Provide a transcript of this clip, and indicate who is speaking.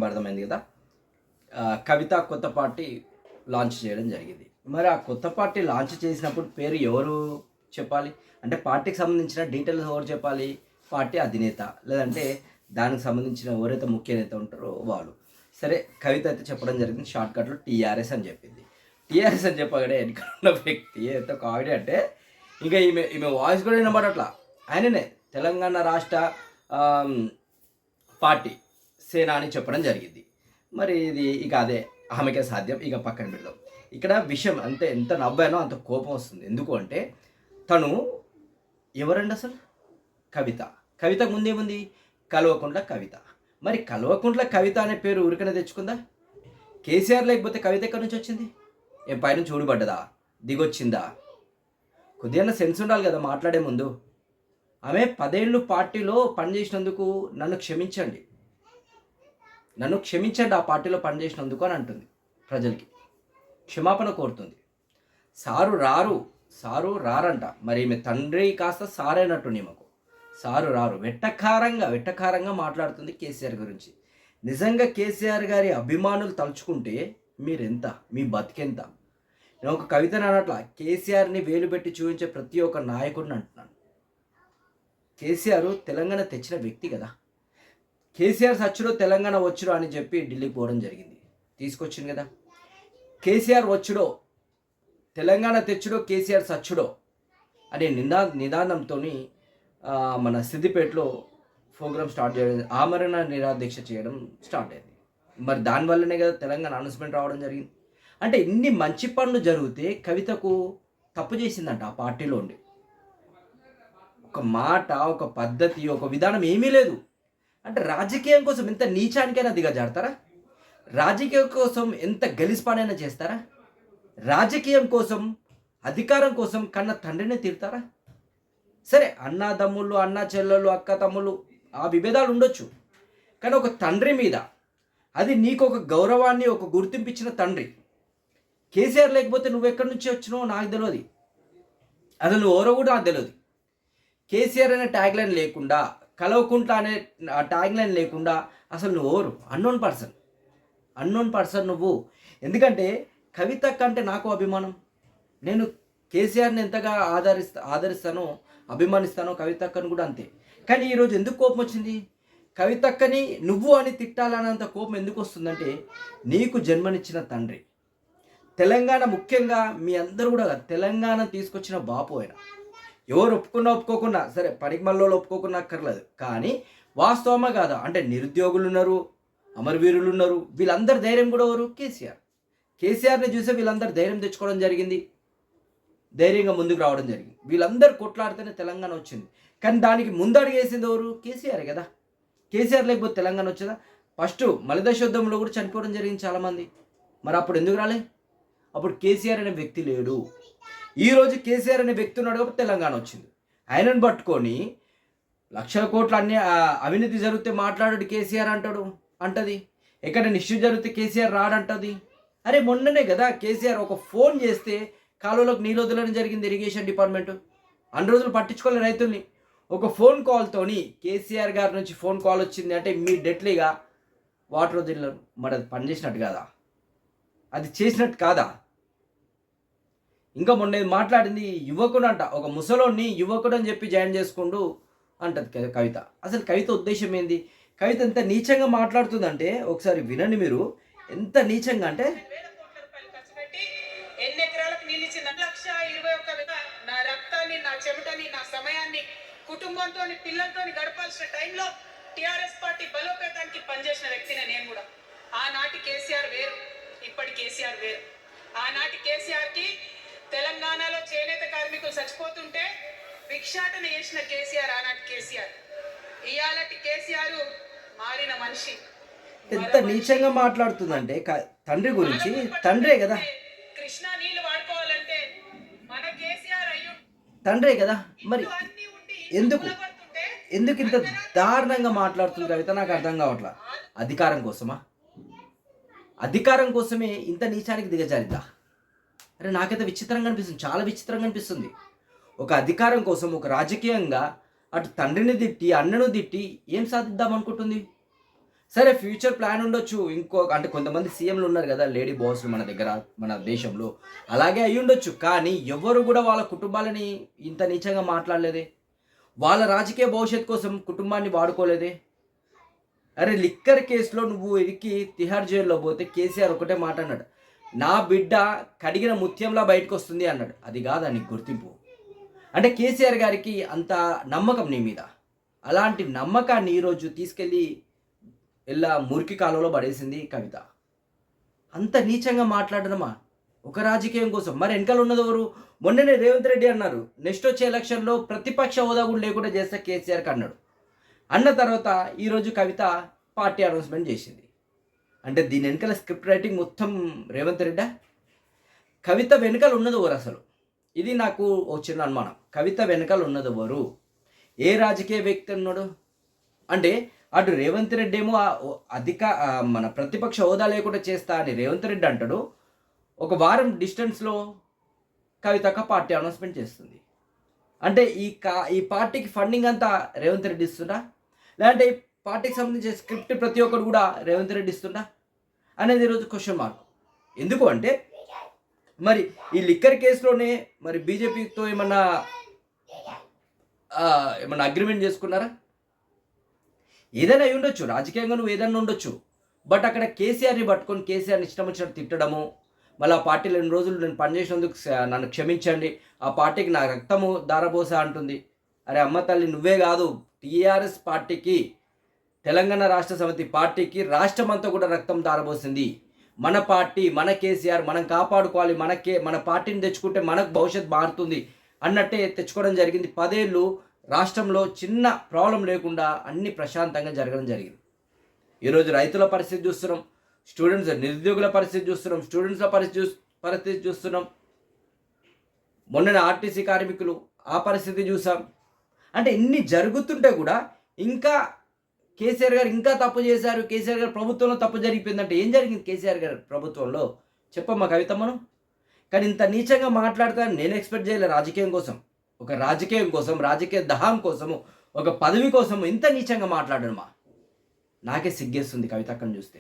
Speaker 1: అర్థమైంది కదా. కవిత కొత్త పార్టీ లాంచ్ చేయడం జరిగింది. మరి ఆ కొత్త పార్టీ లాంచ్ చేసినప్పుడు పేరు ఎవరు చెప్పాలి? అంటే పార్టీకి సంబంధించిన డీటెయిల్స్ ఎవరు చెప్పాలి? పార్టీ అధినేత, లేదంటే దానికి సంబంధించిన ఎవరైతే ముఖ్య నేత ఉంటారో వాళ్ళు. సరే, కవిత అయితే చెప్పడం జరిగింది షార్ట్కట్లో టీఆర్ఎస్ అని చెప్పింది. టీఆర్ఎస్ అని చెప్పగానే వెనకాల ఉన్న వ్యక్తి ఎంత కామెడీ అంటే, ఇంకా ఈమె వాయిస్ కూడా వినబడట్లా. ఆయననే తెలంగాణ రాష్ట్ర పార్టీ సేన అని చెప్పడం జరిగింది. మరి ఇది ఇక అదే ఆమెకే సాధ్యం, ఇక పక్కన పెడదాం. ఇక్కడ విషయం అంతే, ఎంత నవ్వానో అంత కోపం వస్తుంది. ఎందుకు అంటే తను ఎవరండి అసలు? కవిత. కవితకు ముందేముంది? కల్వకుంట్ల కవిత. మరి కల్వకుంట్ల కవిత అనే పేరు ఊరికనే తెచ్చుకుందా? కేసీఆర్ లేకపోతే కవిత ఎక్కడి నుంచి వచ్చింది? ఏం పైనుంచి ఊడిపడ్డదా? దిగొచ్చిందా? కొద్దిగా సెన్స్ ఉండాలి కదా మాట్లాడే ముందు. ఆమె 10 ఏళ్ళు పార్టీలో పనిచేసినందుకు నన్ను క్షమించండి, ఆ పార్టీలో పనిచేసినందుకు అని అంటుంది. ప్రజలకి క్షమాపణ కోరుతుంది. సారు రారంట. మరి ఈమె తండ్రి కాస్త సారైనట్టు ఈమెకు సారు రారు. వెట్టకారంగా మాట్లాడుతుంది కేసీఆర్ గురించి. నిజంగా కేసీఆర్ గారి అభిమానులు తలుచుకుంటే మీరెంత, మీ బతికెంత? నేను ఒక కవితని అనట్లా, కేసీఆర్ని వేలు పెట్టి చూపించే ప్రతి ఒక్క నాయకుడిని అంటున్నాను. కేసీఆర్ తెలంగాణ తెచ్చిన వ్యక్తి కదా. కేసీఆర్ సచ్చుడో తెలంగాణ వచ్చుడో అని చెప్పి ఢిల్లీకి పోవడం జరిగింది. తీసుకొచ్చింది కదా. కేసీఆర్ వచ్చుడో తెలంగాణ తెచ్చుడో కేసీఆర్ సచ్చుడో అనే నిదానంతో మన సిద్దిపేటలో ప్రోగ్రామ్ స్టార్ట్ చేయడం, ఆమరణ నిరాదీక్ష చేయడం స్టార్ట్ అయింది. మరి దానివల్లనే కదా తెలంగాణ అనౌన్స్మెంట్ రావడం జరిగింది. అంటే ఇన్ని మంచి పనులు జరిగితే కవితకు తప్పు చేసిందంట ఆ పార్టీలో ఉండి. ఒక మాట, ఒక పద్ధతి, ఒక విధానం ఏమీ లేదు. అంటే రాజకీయం కోసం ఎంత నీచానికైనా దిగజారుతారా? రాజకీయం కోసం ఎంత గలిస్పానైనా చేస్తారా? రాజకీయం కోసం, అధికారం కోసం కన్న తండ్రిని తిడతారా? సరే, అన్నదమ్ముళ్ళు, అన్న చెల్లెళ్ళు, అక్క తమ్ముళ్ళు ఆ విభేదాలు ఉండొచ్చు. కానీ ఒక తండ్రి మీద, అది నీకు ఒక గౌరవాన్ని, ఒక గుర్తింపు ఇచ్చిన తండ్రి. కేసీఆర్ లేకపోతే నువ్వు ఎక్కడి నుంచి వచ్చినావో నాకు తెలియదు, అసలు నువ్వు ఎవరో కూడా నాకు తెలియదు. కేసీఆర్ అనే ట్యాగ్ లైన్ లేకుండా, కల్వకుంట్ల అనే ట్యాగ్ లైన్ లేకుండా అసలు నువ్వు ఎవరు? అన్నోన్ పర్సన్ నువ్వు. ఎందుకంటే కవిత కంటే నాకు అభిమానం. నేను కేసీఆర్ని ఎంతగా ఆదరిస్తానో, అభిమానిస్తానో కవితక్కను కూడా అంతే. కానీ ఈరోజు ఎందుకు కోపం వచ్చింది? కవితక్కని నువ్వు అని తిట్టాలన్నంత కోపం ఎందుకు వస్తుందంటే, నీకు జన్మనిచ్చిన తండ్రి, తెలంగాణ, ముఖ్యంగా మీ అందరూ కూడా తెలంగాణ తీసుకొచ్చిన బాపు ఆయన. ఎవరు ఒప్పుకోకున్నా సరే, పనికిమల్లో ఒప్పుకోకున్నా అక్కర్లేదు. కానీ వాస్తవమా కాదా అంటే నిరుద్యోగులు ఉన్నారు, అమరవీరులు ఉన్నారు. వీళ్ళందరి ధైర్యం కూడా ఎవరు? కేసీఆర్ని చూసే వీళ్ళందరూ ధైర్యం తెచ్చుకోవడం జరిగింది, ధైర్యంగా ముందుకు రావడం జరిగింది. వీళ్ళందరూ కొట్లాడితేనే తెలంగాణ వచ్చింది. కానీ దానికి ముందడుగు వేసింది ఎవరు? కేసీఆర్ కదా. కేసీఆర్ లేకపోతే తెలంగాణ వచ్చేదా? ఫస్ట్ మలిదశోద్ధంలో కూడా చనిపోవడం జరిగింది చాలామంది. మరి అప్పుడు ఎందుకు రాలే? అప్పుడు కేసీఆర్ అనే వ్యక్తి లేడు. ఈరోజు కేసీఆర్ అనే వ్యక్తి ఉన్నాడు కాబట్టి తెలంగాణ వచ్చింది. ఆయనను పట్టుకొని లక్షల కోట్ల అన్ని అవినీతి జరిగితే మాట్లాడాడు కేసీఆర్ అంటది. ఎక్కడ ఇష్యూ జరిగితే కేసీఆర్ రాడంటది. అరే, మొన్ననే కదా కేసీఆర్ ఒక ఫోన్ చేస్తే కాలువలోకి నీళ్ళు వదలడం జరిగింది ఇరిగేషన్ డిపార్ట్మెంట్. అన్ని రోజులు పట్టించుకోలే రైతుల్ని. ఒక ఫోన్ కాల్తోని కేసీఆర్ గారి నుంచి ఫోన్ కాల్ వచ్చింది అంటే ఇమ్మీడియట్లీగా వాటర్ వదిలినారు. మరి అది పనిచేసినట్టు కాదా? అది చేసినట్టు కాదా? ఇంకా మొన్న మాట్లాడింది యువకుడు అంట, ఒక ముసలోని యువకుడు అని చెప్పి జాయిన్ చేసుకుంటూ అంటది కవిత. అసలు కవిత ఉద్దేశం ఏంది? కవిత ఎంత నీచంగా మాట్లాడుతుందంటే ఒకసారి వినండి మీరు. ఎంత నీచంగా అంటే,
Speaker 2: ఎన్ని ఎకరాలకు నీళ్ళు ఇచ్చింది? 1,21,000 నా రక్తాన్ని, నా చెమటని, నా సమయాన్ని కుటుంబంతో, పిల్లలతో గడపాల్సిన టైంలో టిఆర్ఎస్ పార్టీ బలోపేతానికి పనిచేసిన వ్యక్తిని నేను కూడా. ఆనాటి కేసీఆర్ వేరు, ఇప్పటి కేసీఆర్ వేరు. ఆనాటి కేసీఆర్కి తెలంగాణలో చేనేత కార్మికులు చచ్చిపోతుంటే భిక్షాటన చేసిన కేసీఆర్ ఆనాటి కేసీఆర్. ఇయాలటి కేసీఆర్ మారిన మనిషి.
Speaker 1: ఎంత నీచంగా మాట్లాడుతుందంటే తండ్రి గురించి. తండ్రే కదా,
Speaker 2: కృష్ణా నీళ్లు వాడుకోవాలంటే మన కేసీఆర్ అయ్యు
Speaker 1: తండ్రే కదా. మరి ఎందుకు ఇంత దారుణంగా మాట్లాడుతుంది కవిత? నాకు అర్థం కావట్లా. అధికారం కోసమా? అధికారం కోసమే ఇంత నీచానికి దిగజారిద్దా? అరే, నాకైతే విచిత్రంగా అనిపిస్తుంది, చాలా విచిత్రంగా అనిపిస్తుంది. ఒక అధికారం కోసం, ఒక రాజకీయంగా అటు తండ్రిని తిట్టి, అన్నను తిట్టి ఏం సాధిద్దాం అనుకుంటుంది? సరే ఫ్యూచర్ ప్లాన్ ఉండొచ్చు. అంటే కొంతమంది సీఎంలు ఉన్నారు కదా లేడీ బాస్లు మన దగ్గర, మన దేశంలో. అలాగే అయ్యి ఉండొచ్చు. కానీ ఎవరు కూడా వాళ్ళ కుటుంబాలని ఇంత నీచంగా మాట్లాడలేదే. వాళ్ళ రాజకీయ భవిష్యత్తు కోసం కుటుంబాన్ని వాడుకోలేదే. అరే లిక్కర్ కేసులో నువ్వు ఇరికి తిహార్ జైల్లో పోతే కేసీఆర్ ఒకటే మాట అన్నాడు, నా బిడ్డ కడిగిన ముత్యంలా బయటకు వస్తుంది అన్నాడు. అది కాదా నీకు గుర్తింపు? అంటే కేసీఆర్ గారికి అంత నమ్మకం నీ మీద. అలాంటి నమ్మకాన్ని ఈరోజు తీసుకెళ్ళి ఇలా మురికి కాలంలో పడేసింది కవిత. అంత నీచంగా మాట్లాడడమా ఒక రాజకీయం కోసం? మరి వెనకాల ఉన్నది ఎవరు? మొన్ననే రేవంత్ రెడ్డి అన్నారు, నెక్స్ట్ వచ్చే ఎలక్షన్లో ప్రతిపక్ష హోదా కూడా లేకుండా చేస్తే కేసీఆర్కి అన్నాడు. అన్న తర్వాత ఈరోజు కవిత పార్టీ అనౌన్స్మెంట్ చేసింది. అంటే దీని వెనకాల స్క్రిప్ట్ రైటింగ్ మొత్తం రేవంత్ రెడ్డా? కవిత వెనకాల ఉన్నది ఎవరు అసలు? ఇది నాకు వచ్చిన అనుమానం. కవిత వెనకాల ఉన్నది ఎవరు? ఏ రాజకీయ వ్యక్తి ఉన్నాడు? అంటే అటు రేవంత్ రెడ్డి ఏమో మన ప్రతిపక్ష హోదా లేకుండా చేస్తా అని రేవంత్ రెడ్డి అంటాడు. ఒక వారం డిస్టెన్స్లో కవితక పార్టీ అనౌన్స్మెంట్ చేస్తుంది. అంటే ఈ పార్టీకి ఫండింగ్ అంతా రేవంత్ రెడ్డి ఇస్తుందా, లేదంటే ఈ పార్టీకి సంబంధించిన స్క్రిప్ట్ ప్రతి ఒక్కరు కూడా రేవంత్ రెడ్డి ఇస్తుందా అనేది ఈరోజు క్వశ్చన్ మార్క్. ఎందుకు అంటే మరి ఈ లిక్కర్ కేసులోనే మరి బీజేపీతో ఏమన్నా అగ్రిమెంట్ చేసుకున్నారా? ఏదైనా అయి ఉండొచ్చు, రాజకీయంగా నువ్వు ఏదైనా ఉండొచ్చు. బట్ అక్కడ కేసీఆర్ని పట్టుకొని కేసీఆర్ని ఇష్టం వచ్చినట్టు తిట్టడము, మళ్ళీ ఆ పార్టీలో 2 రోజులు నేను పనిచేసినందుకు నన్ను క్షమించండి, ఆ పార్టీకి నా రక్తము దారబోసా అంటుంది. అరే అమ్మ తల్లి, నువ్వే కాదు, టీఆర్ఎస్ పార్టీకి, తెలంగాణ రాష్ట్ర సమితి పార్టీకి రాష్ట్రం అంతా కూడా రక్తం దారబోసింది. మన పార్టీ, మన కేసీఆర్, మనం కాపాడుకోవాలి, మన పార్టీని తెచ్చుకుంటే మనకు భవిష్యత్ మారుతుంది అన్నట్టే తెచ్చుకోవడం జరిగింది. 10 ఏళ్ళు రాష్ట్రంలో చిన్న ప్రాబ్లం లేకుండా అన్ని ప్రశాంతంగా జరగడం జరిగింది. ఈరోజు రైతుల పరిస్థితి చూస్తున్నాం, స్టూడెంట్స్ నిరుద్యోగుల పరిస్థితి చూస్తున్నాం, స్టూడెంట్స్ల పరిస్థితి చూస్తున్నాం. మొన్న ఆర్టీసీ కార్మికులు ఆ పరిస్థితి చూసాం. అంటే ఇన్ని జరుగుతుంటే కూడా ఇంకా కేసీఆర్ గారు ఇంకా తప్పు చేశారు, కేసీఆర్ గారు ప్రభుత్వంలో తప్పు జరిగిపోయిందంటే ఏం జరిగింది కేసీఆర్ గారు ప్రభుత్వంలో? చెప్పమ్మా కవితమ్మను. కానీ ఇంత నీచంగా మాట్లాడతానని నేను ఎక్స్పెక్ట్ చేయలేదు. రాజకీయం కోసం, ఒక రాజకీయం కోసం, రాజకీయ దహం కోసము, ఒక పదవి కోసము ఇంత నీచంగా మాట్లాడడమా? నాకే సిగ్గేస్తుంది కవితక్కను చూస్తే.